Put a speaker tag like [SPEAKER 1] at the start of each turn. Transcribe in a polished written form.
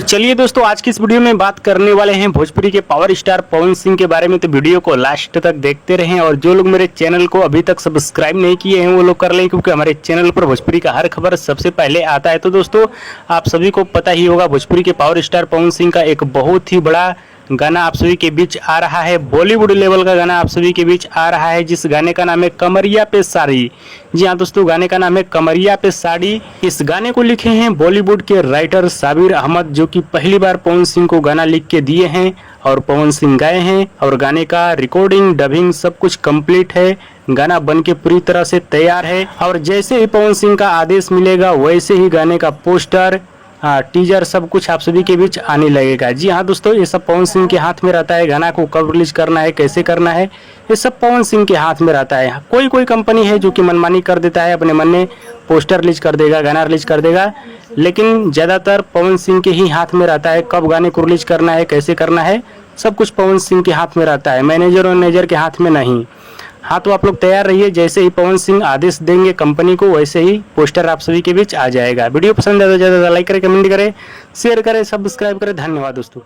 [SPEAKER 1] चलिए दोस्तों, आज की इस वीडियो में बात करने वाले हैं भोजपुरी के पावर स्टार पवन सिंह के बारे में। तो वीडियो को लास्ट तक देखते रहें और जो लोग मेरे चैनल को अभी तक सब्सक्राइब नहीं किए हैं वो लोग कर लें, क्योंकि हमारे चैनल पर भोजपुरी का हर खबर सबसे पहले आता है। तो दोस्तों, आप सभी को पता ही होगा, भोजपुरी के पावर स्टार पवन सिंह का एक बहुत ही बड़ा गाना आप सभी के बीच आ रहा है। बॉलीवुड लेवल का गाना आप सभी के बीच आ रहा है, जिस गाने का नाम है कमरिया पे साड़ी। जी हाँ दोस्तों, गाने का नाम है कमरिया पे साड़ी। इस गाने को लिखे हैं बॉलीवुड के राइटर साबिर अहमद, जो कि पहली बार पवन सिंह को गाना लिख के दिए हैं और पवन सिंह गाए हैं। और गाने का रिकॉर्डिंग, डबिंग सब कुछ कंप्लीट है। गाना बन के पूरी तरह से तैयार है और जैसे ही पवन सिंह का आदेश मिलेगा वैसे ही गाने का पोस्टर, टीजर सब कुछ आप सभी के बीच आने लगेगा। जी हाँ दोस्तों, ये सब पवन सिंह के हाथ में रहता है। गाना को कब रिलीज करना है, कैसे करना है, ये सब पवन सिंह के हाथ में रहता है। कोई कोई कंपनी है जो कि मनमानी कर देता है, अपने मन में पोस्टर रिलीज कर देगा, गाना रिलीज कर देगा, लेकिन ज़्यादातर पवन सिंह के ही हाथ में रहता है। कब गाने को रिलीज करना है, कैसे करना है, सब कुछ पवन सिंह के हाथ में रहता है, मैनेजर और मैनेजर के हाथ में नहीं। हाँ, तो आप लोग तैयार रहिए, जैसे ही पवन सिंह आदेश देंगे कंपनी को वैसे ही पोस्टर आप सभी के बीच आ जाएगा। वीडियो पसंद है तो ज़्यादा लाइक करें, कमेंट करें, शेयर करें, सब्सक्राइब करें। धन्यवाद दोस्तों।